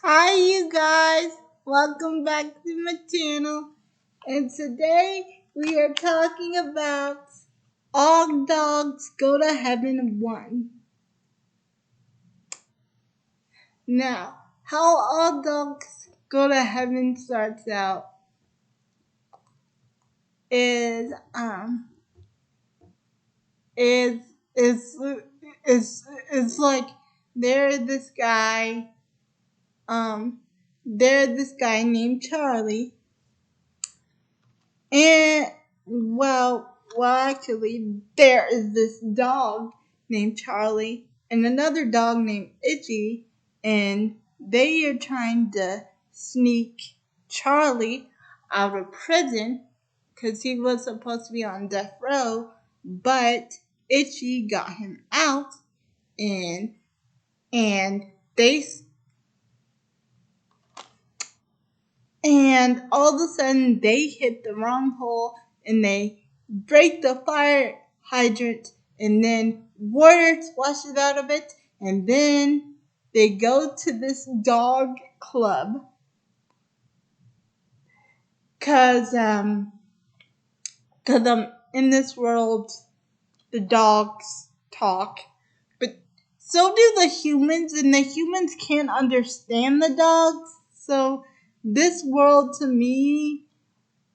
Hi you guys, welcome back to my channel, and today we are talking about all dogs go to heaven 1. Now, how all dogs go to heaven starts out is is is is like there's this guy there's this guy named Charlie. And actually, there is this dog named Charlie and another dog named Itchy, and they are trying to sneak Charlie out of prison because he was supposed to be on death row, but Itchy got him out, and they and all of a sudden they hit the wrong hole and they break the fire hydrant, and then water splashes out of it, and then they go to this dog club because in this world the dogs talk, but so do the humans, and the humans can't understand the dogs. So this world, to me,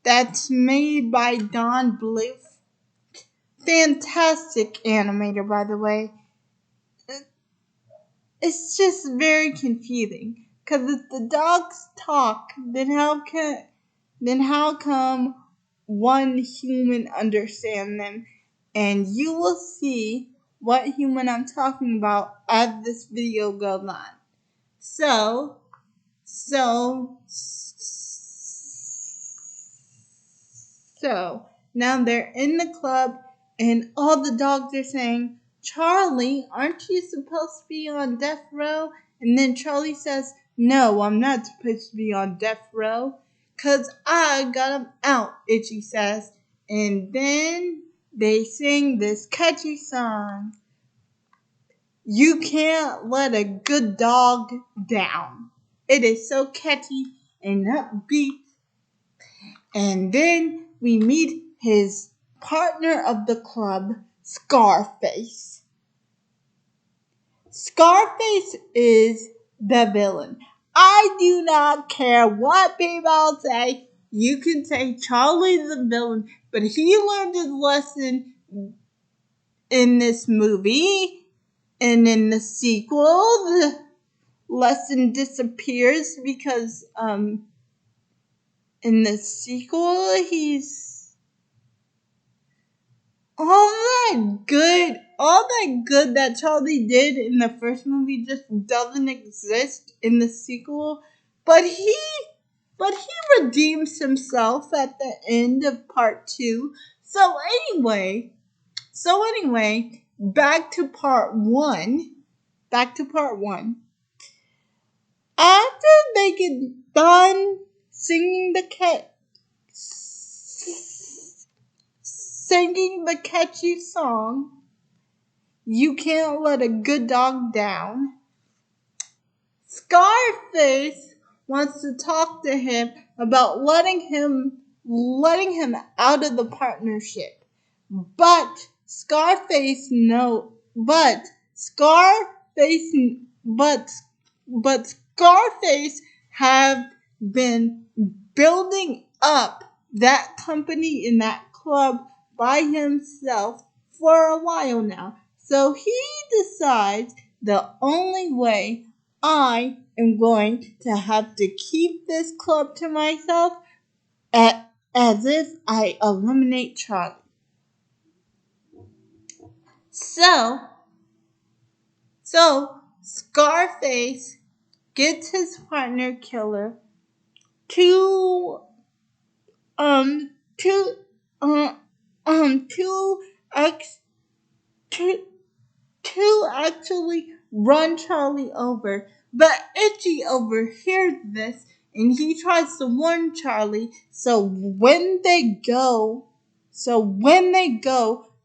that's made by Don Bluth. Fantastic animator, by the way. It's just very confusing. Because if the dogs talk, then how come one human understand them? And you will see what human I'm talking about as this video goes on. So now they're in the club, and all the dogs are saying, "Charlie, aren't you supposed to be on death row?" And then Charlie says, "No, I'm not supposed to be on death row, 'cause I got him out," Itchy says. And then they sing this catchy song, "You Can't Let a Good Dog Down." It is so catchy and upbeat. And then we meet his partner of the club, Scarface. Scarface is the villain. I do not care what people say. You can say Charlie's the villain, but he learned his lesson in this movie, and in the sequel, the lesson disappears because in the sequel he's all that good that Charlie did in the first movie just doesn't exist in the sequel. But he redeems himself at the end of part 2. So anyway, back to part 1. After they get done singing the catchy song, "You Can't Let a Good Dog Down," Scarface wants to talk to him about letting him out of the partnership. But Scarface have been building up that company in that club by himself for a while now. So he decides the only way I am going to have to keep this club to myself as if I eliminate Charlie. So Scarface gets his partner killer to to to actually run Charlie over. But Itchy overhears this, and he tries to warn Charlie. So when they go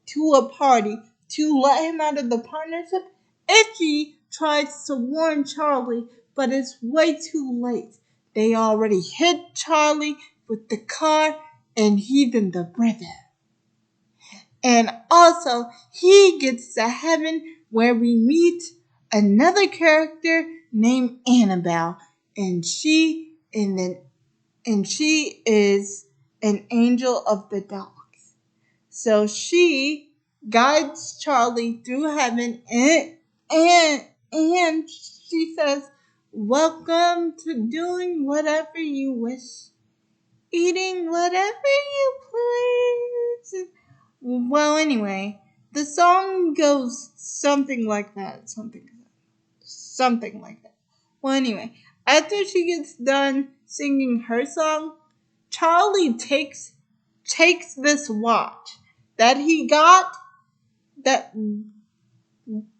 to a party to let him out of the partnership, Itchy tries to warn Charlie, but it's way too late. They already hit Charlie with the car and he's in the river. And also, he gets to heaven where we meet another character named Annabelle, and she is an angel of the dogs. So she guides Charlie through heaven, and she says, "Welcome to doing whatever you wish, eating whatever you please." Well, anyway, the song goes something like that. Something like that. Well, anyway, after she gets done singing her song, Charlie takes this watch that he got that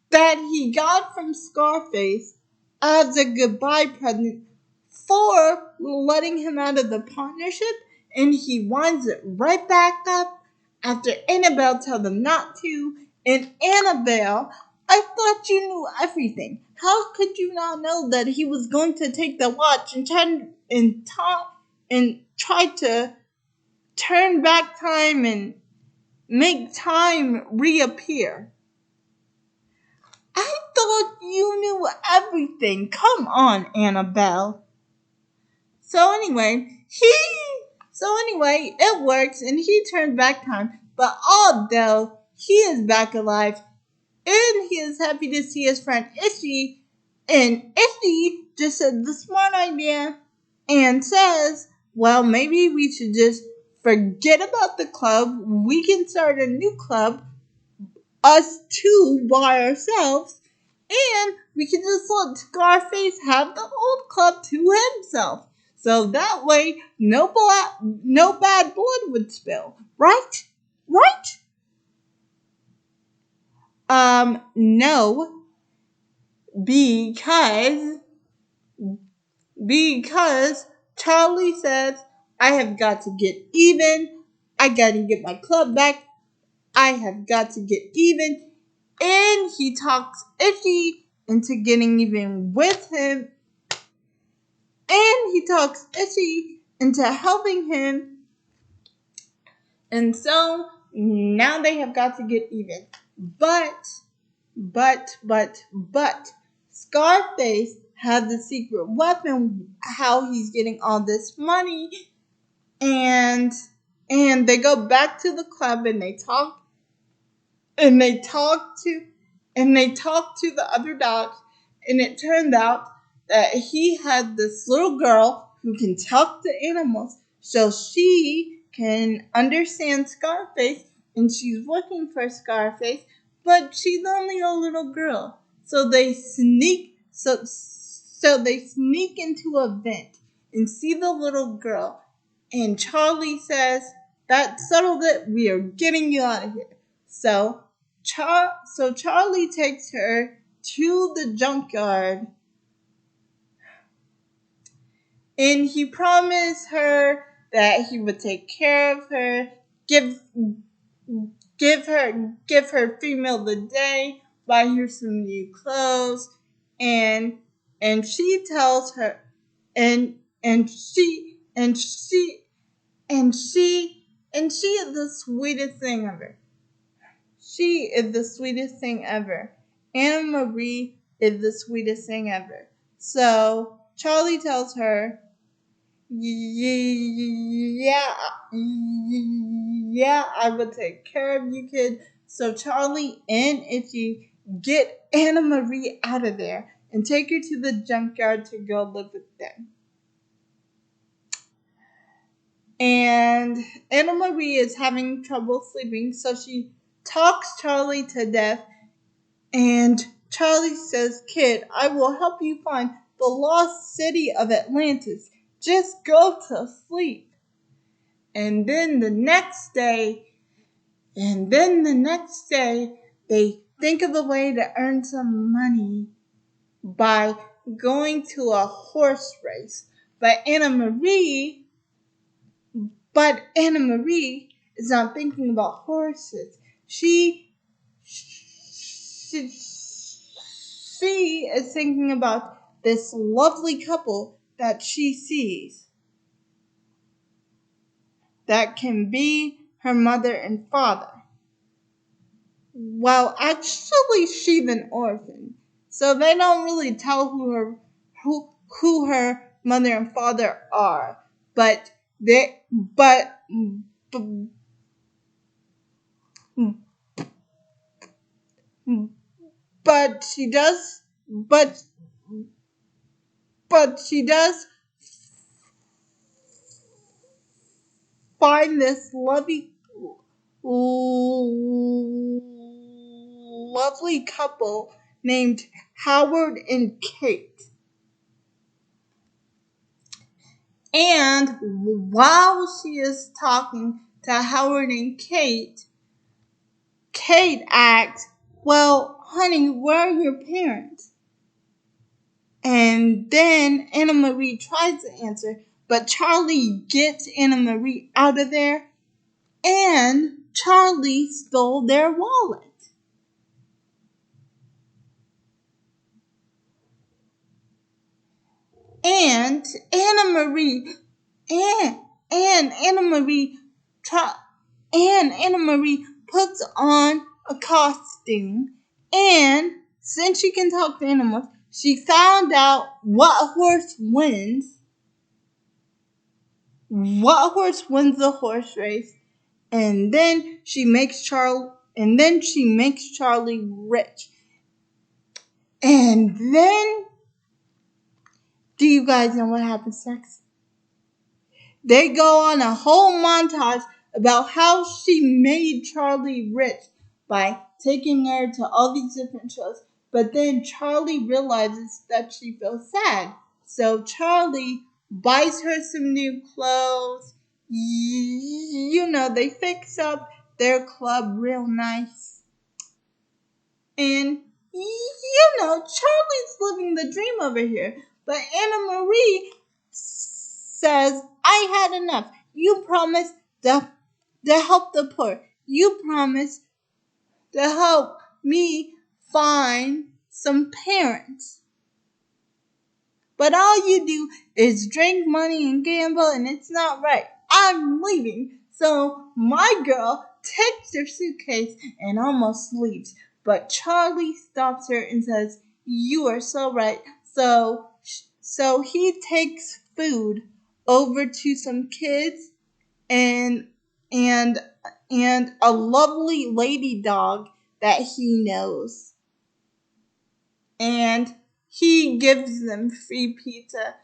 that he got from Scarface as a goodbye present for letting him out of the partnership, and he winds it right back up after Annabelle tells him not to. And Annabelle, I thought you knew everything. How could you not know that he was going to take the watch and try to turn back time and make time reappear? I thought you knew everything. Come on, Annabelle. So anyway, it works and he turned back time. But although he is back alive and he is happy to see his friend Itchy, and Itchy just said the smart idea and says, well, maybe we should just forget about the club. We can start a new club, us two by ourselves, and we can just let Scarface have the old club to himself. So that way, no bad blood would spill. Right? Right? No. Because Charlie says, I have got to get even. I gotta get my club back. I have got to get even. And he talks Itchy into getting even with him. And he talks Itchy into helping him. And so now they have got to get even. But Scarface has the secret weapon, how he's getting all this money. And they go back to the club and they talk to the other dogs, and it turned out that he had this little girl who can talk to animals, so she can understand Scarface, and she's looking for Scarface, but she's only a little girl. So they sneak into a vent and see the little girl, and Charlie says, "That settled it. We are getting you out of here." So Charlie takes her to the junkyard, and he promised her that he would take care of her, give her female of the day, buy her some new clothes, and she tells her, and she is the sweetest thing ever. She is the sweetest thing ever. Anna Marie is the sweetest thing ever. So Charlie tells her, yeah, I will take care of you, kid. So Charlie and Itchy get Anna Marie out of there and take her to the junkyard to go live with them. And Anna Marie is having trouble sleeping, so she talks Charlie to death. And Charlie says, "Kid, I will help you find the lost city of Atlantis. Just go to sleep." And then the next day, they think of a way to earn some money by going to a horse race. But Anna Marie is not thinking about horses. She is thinking about this lovely couple that she sees that can be her mother and father. Well, actually, she's an orphan, so they don't really tell who her mother and father are. But they but she does but she does find this lovely couple named Howard and Kate. And while she is talking to Howard and Kate, Kate asks, "Well, honey, where are your parents?" And then Anna Marie tries to answer, but Charlie gets Anna Marie out of there, and Charlie stole their wallet. And Anna Marie and Anna Marie and Anna Marie puts on a costume, and since she can talk to animals, she found out what horse wins the horse race, and then she makes Charlie rich. And then, do you guys know what happens next? They go on a whole montage about how she made Charlie rich by taking her to all these different shows. But then Charlie realizes that she feels sad. So Charlie buys her some new clothes. They fix up their club real nice. And, Charlie's living the dream over here. But Anna Marie says, "I had enough. You promised to help the poor. You promised to help me find some parents. But all you do is drink money and gamble, and it's not right. I'm leaving." So my girl takes her suitcase and almost leaves. But Charlie stops her and says, "You are so right." So he takes food over to some kids and and and a lovely lady dog that he knows. And he gives them free pizza,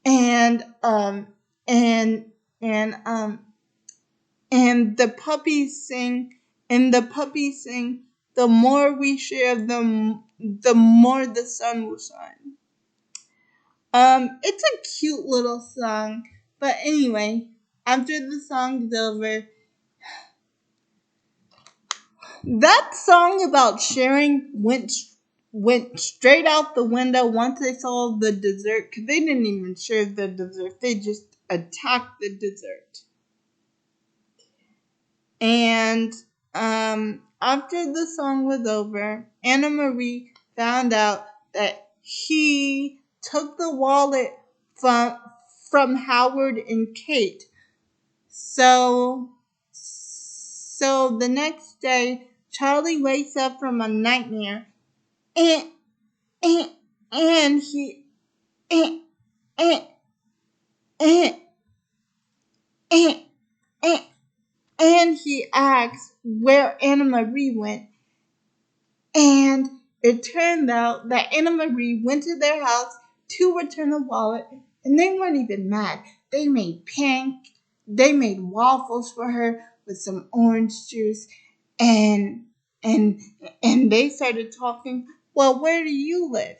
and and and and the puppies sing, "The more we share, the more the sun will shine." It's a cute little song, but anyway, after the song's over, that song about sharing went straight out the window once they saw the dessert, because they didn't even share the dessert, they just attacked the dessert. And after the song was over, Anna Marie found out that he took the wallet from Howard and Kate. So the next day, Charlie wakes up from a nightmare, and and and he and and and and, and, and he asks where Anna Marie went. And it turned out that Anna Marie went to their house to return the wallet, and they weren't even mad. They made waffles for her with some orange juice, and and they started talking. "Well, where do you live?"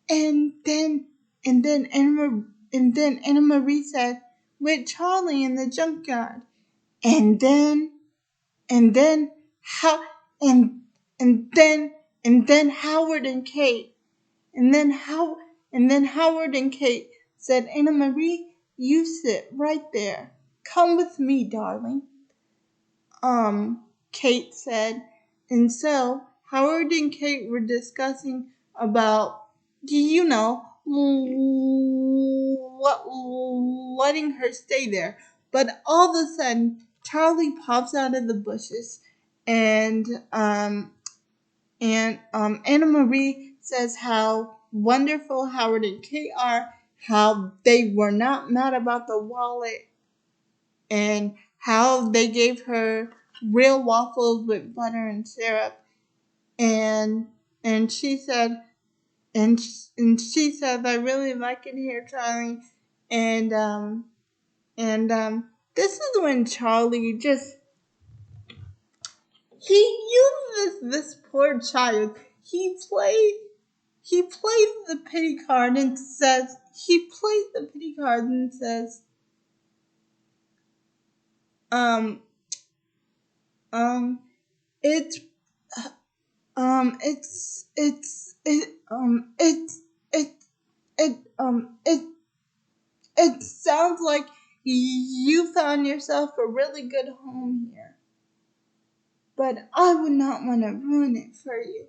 And then Anna Marie said, "With Charlie in the junkyard." And then and then how and and then Howard and Kate said, "Anna Marie, you sit right there. Come with me, darling." Kate said. And so Howard and Kate were discussing about you know, letting her stay there. But all of a sudden, Charlie pops out of the bushes, and Anna Marie says how wonderful Howard and Kate are, how they were not mad about the wallet, and how they gave her real waffles with butter and syrup, and and she said and she said, I really like it here, Charlie. And and this is when Charlie just he uses this poor child. He plays the pity card and says um um it's it it it it sounds like you found yourself a really good home here, but I would not want to ruin it for you.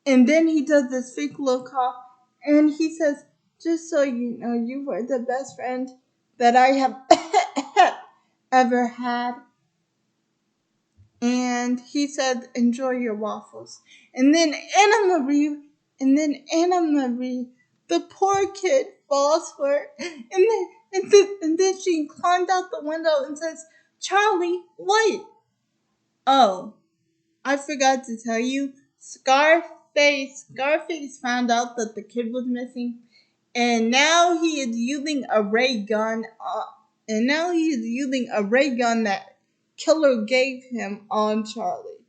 And then he does this fake little cough, and he says, just so you know, you were the best friend that I have ever had. And he said, enjoy your waffles. And then Anna Marie, the poor kid, falls for it. And then she climbed out the window and says, Charlie, wait. Oh, I forgot to tell you, Scarface found out that the kid was missing, and now he is using a ray gun. That Killer gave him on Charlie.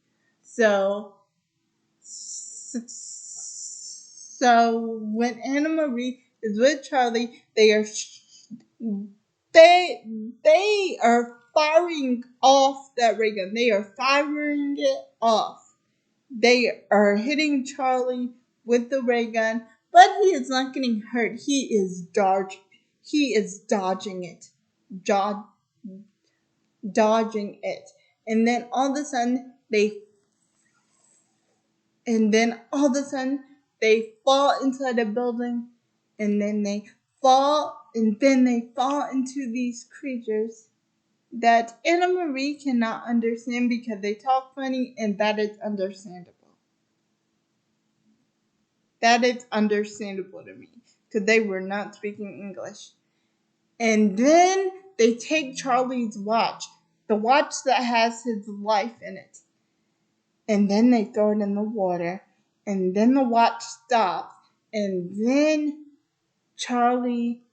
So when Anna Marie is with Charlie, they are firing off that ray gun. They are firing it off. They are hitting Charlie with the ray gun, but he is not getting hurt. He is dodging it. Dodging it. And then all of a sudden they fall inside a building, and then they fall into these creatures that Anna Marie cannot understand because they talk funny, and that is understandable. That is understandable to me because they were not speaking English. And then they take Charlie's watch, the watch that has his life in it, and then they throw it in the water, and then the watch stops, and then Charlie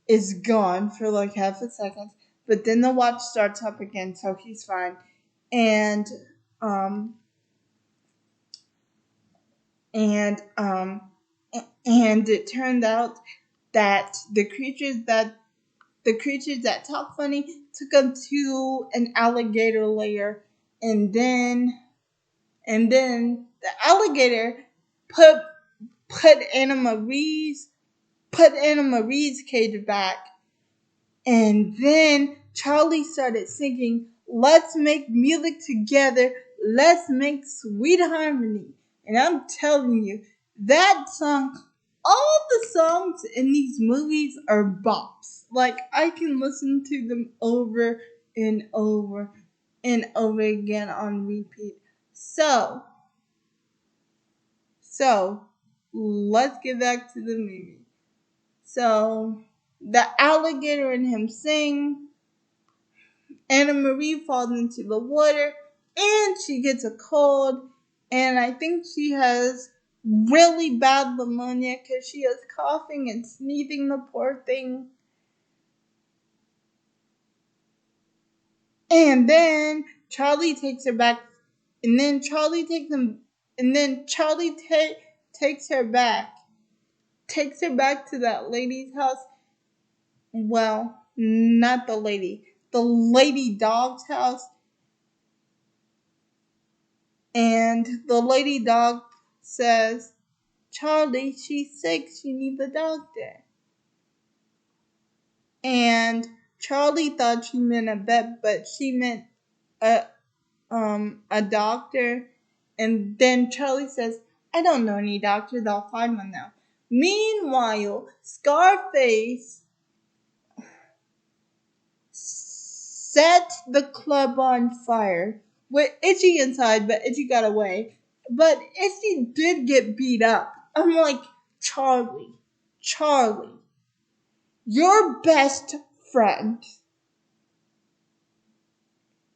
is gone for like half a second, but then the watch starts up again, so he's fine. And um and um and it turned out that the creatures that talk funny took him to an alligator lair, and then the alligator put put Anna Marie's cage back, and then Charlie started singing, let's make music together, let's make sweet harmony. And I'm telling you, that song, all the songs in these movies are bops. Like, I can listen to them over and over and over again on repeat. So, let's get back to the movie. So, the alligator and him sing. Anna Marie falls into the water, and she gets a cold, and I think she has really bad pneumonia because she is coughing and sneezing, the poor thing. And then Charlie takes her back, and then Charlie takes him, and then Charlie takes her back to that lady's house. Well, not the lady dog's house. And the lady dog says, Charlie, she's sick, she needs a doctor. And Charlie thought she meant a vet, but she meant a doctor. And then Charlie says, I don't know any doctors, I'll find one now. Meanwhile, Scarface set the club on fire with Itchy inside, but Itchy got away. But Itchy did get beat up. I'm like, Charlie, your best friend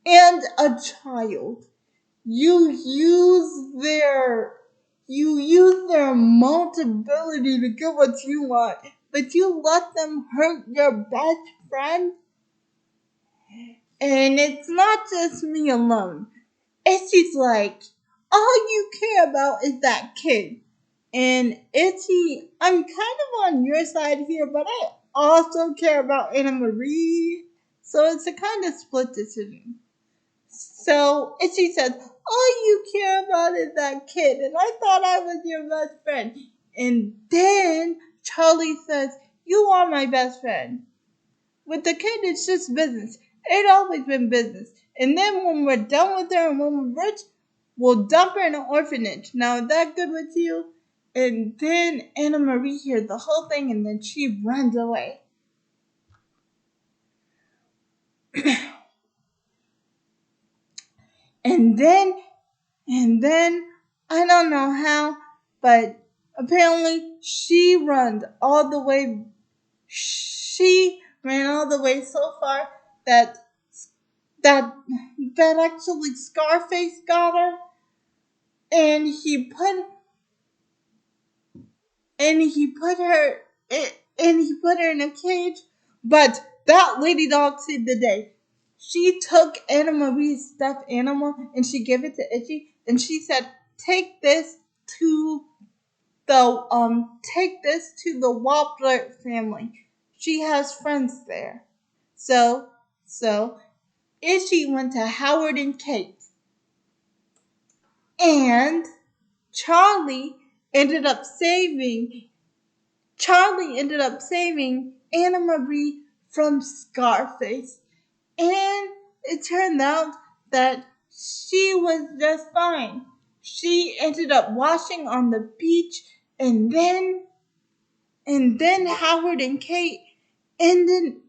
and a child. You use their multibility to get what you want, but you let them hurt your best friend? And it's not just me alone. Itchy's like, all you care about is that kid. And Itchy, I'm kind of on your side here, but I also care about Anna Marie. So it's a kind of split decision. So Itchy says, all you care about is that kid, and I thought I was your best friend. And then Charlie says, you are my best friend. With the kid, it's just business. It's always been business. And then when we're done with her and when we're rich, we'll dump her in an orphanage. Now, is that good with you? And then Anna Marie hears the whole thing and then she runs away. and then, I don't know how, but apparently she ran all the way so far that actually Scarface got her, and he put her in a cage. But that lady dog saved the day. She took Anna Marie's stuffed animal and she gave it to Itchy, and she said, "Take this to the Wobbler family. She has friends there." So Itchy went to Howard and Kate. And Charlie ended up saving Anna Marie from Scarface. And it turned out that she was just fine. She ended up washing on the beach, and then Howard and Kate ended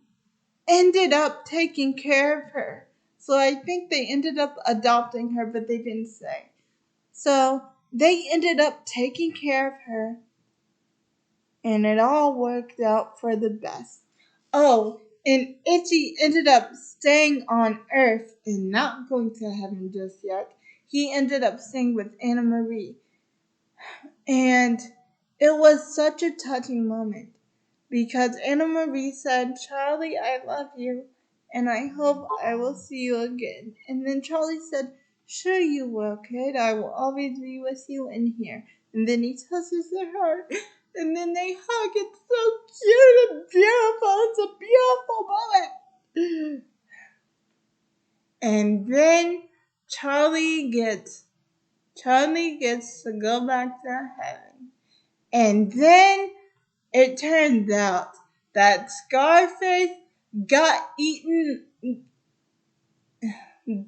up taking care of her. So I think they ended up adopting her, but they didn't say. So they ended up taking care of her, and it all worked out for the best. Oh, and Itchy ended up staying on Earth and not going to heaven just yet. He ended up staying with Anna Marie. And it was such a touching moment because Anna Marie said, "Charlie, I love you, and I hope I will see you again." And then Charlie said, "Sure you will, kid. I will always be with you in here." And then he touches her heart, and then they hug. It's so cute and beautiful. It's a beautiful moment. And then Charlie gets to go back to heaven. And then it turns out that Scarface got eaten.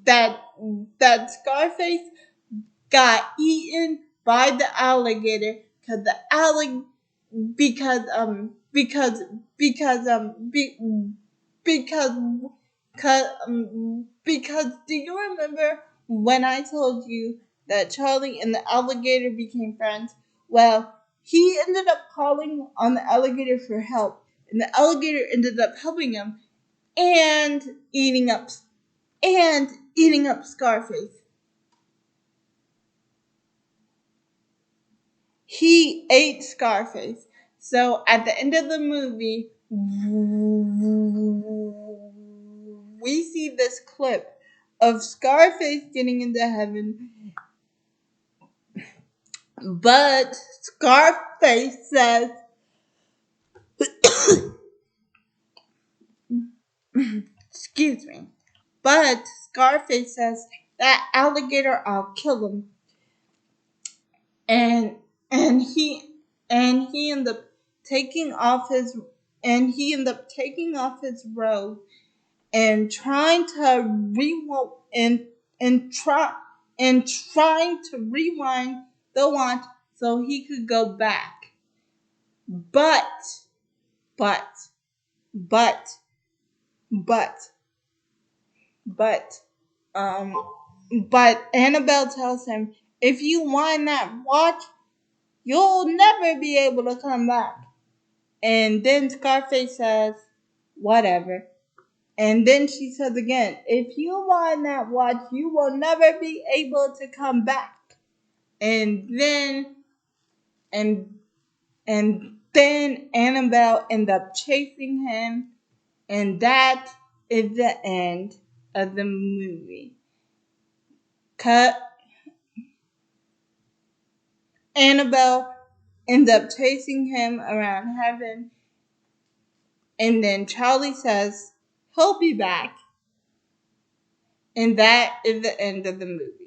That Scarface got eaten by the alligator because the alligator because because because be, because do you remember when I told you that Charlie and the alligator became friends? Well, he ended up calling on the alligator for help, and the alligator ended up helping him and eating up Scarface. He ate Scarface. So at the end of the movie, we see this clip of Scarface getting into heaven, but Scarface says, excuse me, but Scarface says, "That alligator, I'll kill him." And he ended up taking off his robe and trying to trying to rewind the watch so he could go back. But, but, but, but, but, um, but Annabelle tells him, if you wind that watch, you'll never be able to come back. And then Scarface says, whatever. And then she says again, if you wind that watch, you will never be able to come back. And then, and then Annabelle ends up chasing him, and that is the end of the movie. Cut. Annabelle ends up chasing him around heaven, and then Charlie says he'll be back, and that is the end of the movie.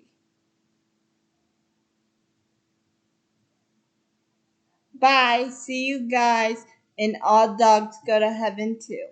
Bye. See you guys, and all dogs go to heaven too.